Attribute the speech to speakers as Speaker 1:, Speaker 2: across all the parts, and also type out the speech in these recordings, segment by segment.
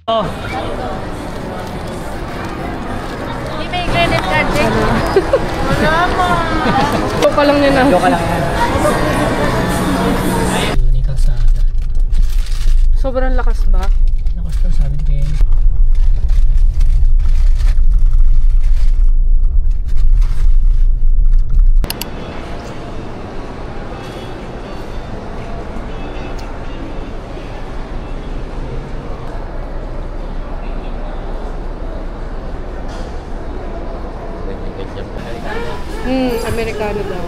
Speaker 1: Oh.
Speaker 2: Hindi may credit card eh. Wala mo.
Speaker 3: Joke lang yun ah.
Speaker 1: Joke lang yan. Yun yung kalsada.
Speaker 3: Sobrang lakas ba?
Speaker 1: Lakas to, sabi kayo.
Speaker 3: Amerikano daw.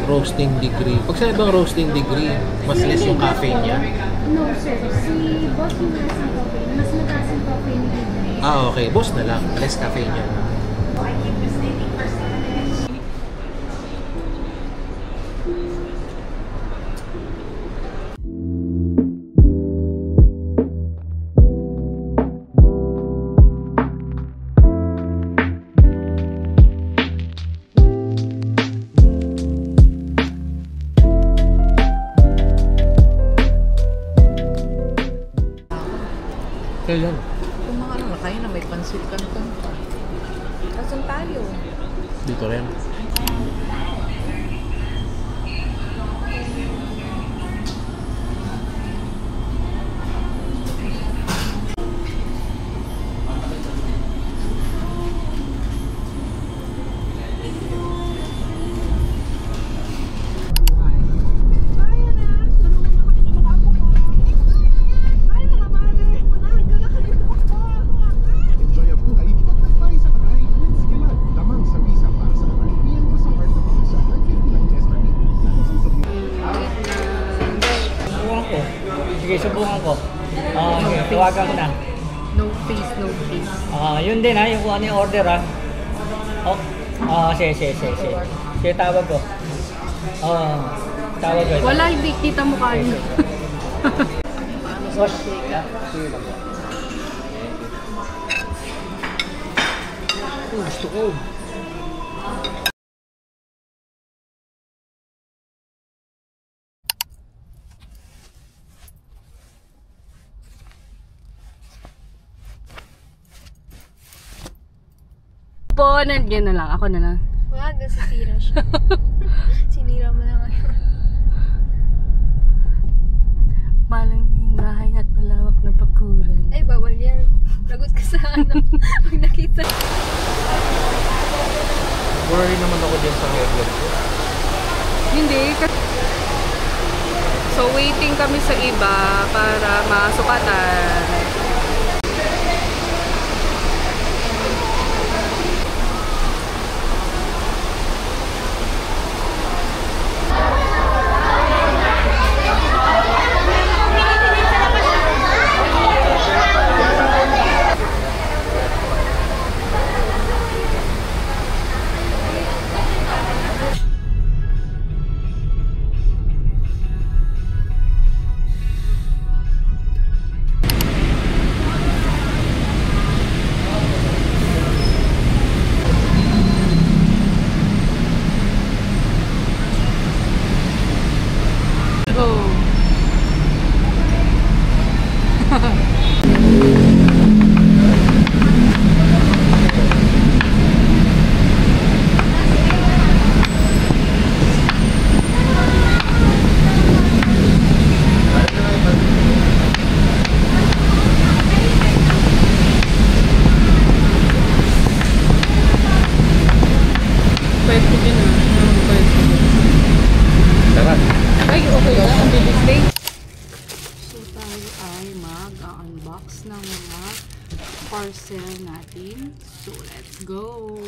Speaker 4: Roasting degree. Pag sa ibang roasting degree, mas less yung caffeine niya.
Speaker 5: No sir, si boss yung nasa coffee, mas mataas yung coffee niya.
Speaker 4: Ah, okay. Boss na lang. Less caffeine niya. Kailan?
Speaker 2: Kung mga ano na kayo na may pansit kanton. Kasan tayo?
Speaker 4: Dito rin.
Speaker 1: Sige, subukan ko. Tawagan ko na.
Speaker 3: No face, no face.
Speaker 1: Yun din ha, yung kung ano yung order ha. Sige. Sige, tawag ko. Tawag ko.
Speaker 3: Wala, hindi kita mukha niyo.
Speaker 4: Gusto ko.
Speaker 3: Po, nandiyan na lang. Ako na lang.
Speaker 5: Wag, nasisira siya. Sinira mo na ngayon.
Speaker 3: Malang bahay at malawak na bakuran.
Speaker 5: Ay, bawal yan. Lagot ka sa ano. Pag nakita.
Speaker 4: Worry naman ako dyan sa headlight ko.
Speaker 3: Hindi. So, waiting kami sa iba para masukatan. Parcel natin. So, let's go.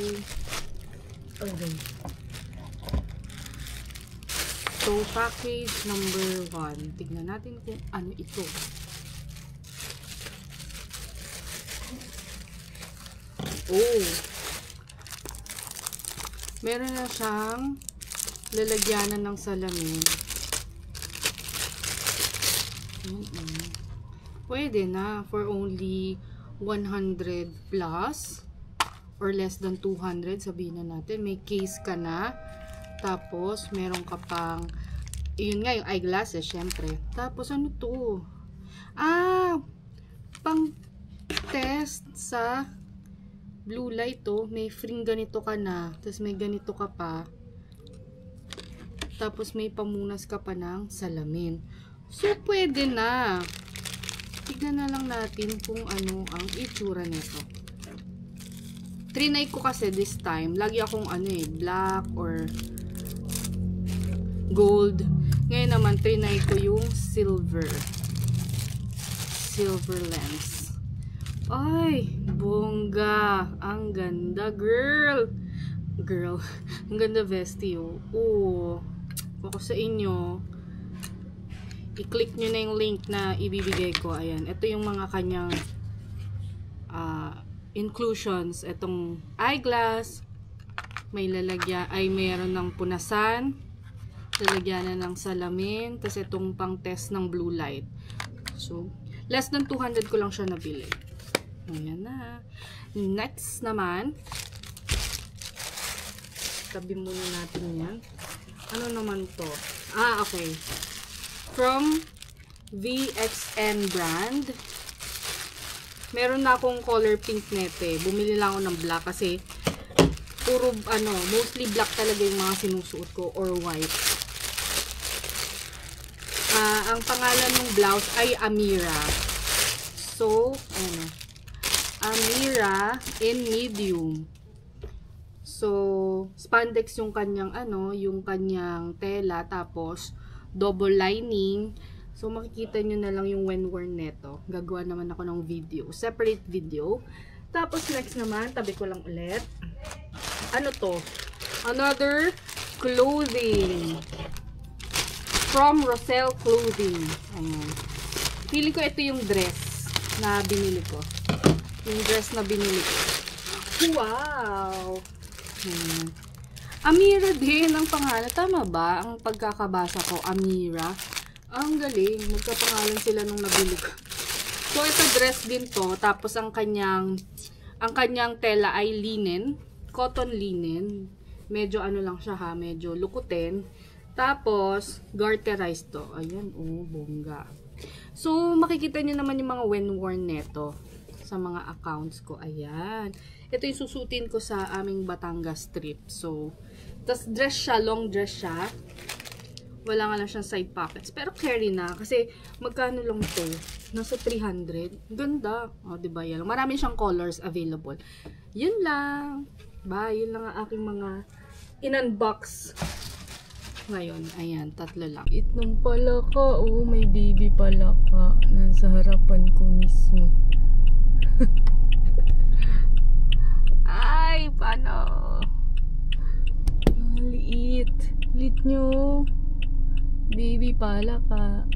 Speaker 3: Okay. So, package number 1. Tignan natin kung ano ito. Oh. Meron na siyang lalagyanan ng salamin. Pwede na for only 100 plus or less than 200, sabihin na natin. May case ka na, tapos meron ka pang Yun nga, yung eyeglasses, syempre. Tapos, ano to? Pang test sa blue light to. May free ganito ka na. Tapos, may ganito ka pa. Tapos, may pamunas ka pa ng salamin. So, pwede na. Tignan na lang natin kung ano ang itsura nito. Trinay ko kasi this time. Lagi akong black or gold. Ngayon naman, trinay ko yung silver. Silver lens. Ay, bongga. Ang ganda, girl. Girl. Ang ganda, bestie. Oh. Ako sa inyo. I-click nyo na yung link na ibibigay ko. Ayan. Ito yung mga kanyang inclusions. Itong eyeglass. May lalagyan. Ay, mayroon ng punasan. Lalagyanan ng salamin. Tapos itong pang test ng blue light. So, less than 200 ko lang siya nabili. Ayan na. Next naman. Tabi muna natin yan. Ano naman to? Okay. From VXN brand. Meron na akong color pink nete. Bumili lang ako ng black kasi puro mostly black talaga yung mga sinusuot ko or white. Ang pangalan ng blouse ay Amira. So, Amira in medium. So, spandex yung kanyang yung kanyang tela, tapos double lining. So, makikita nyo na lang yung when worn neto. Gagawa naman ako ng video. Separate video. Tapos, next naman, tabi ko lang ulit. Ano to? Another clothing. From Roselle Clothing. Ayan. Pili ko ito yung dress na binili ko. Yung dress na binili ko. Wow! Ayan. Amira din ang pangalan. Tama ba? Ang pagkakabasa ko, Amira. Ang galing. Magkapangalan sila nung nabili ko. So, ito dress din to. Tapos, ang kanyang tela ay linen. Cotton linen. Medyo lang siya ha. Medyo lukutin. Tapos, garterized to. Ayan, bongga. So, makikita nyo naman yung mga when worn neto sa mga accounts ko. Ayan. Ito yung susutin ko sa aming Batangas trip. So, tas dress siya, long dress siya. Wala nga lang siyang side pockets. Pero carry na. Kasi, magkano lang to? Nasa 300. Ganda. Diba yan? Marami siyang colors available. Yun lang. Bye. Yun lang ang aking mga in-unbox ngayon. Ayan, 3 lang.
Speaker 2: Itnong pala ka. May baby pala ka. Nasa harapan ko mismo. Ay, paano? Liit. Liit nyo. Baby pala ka.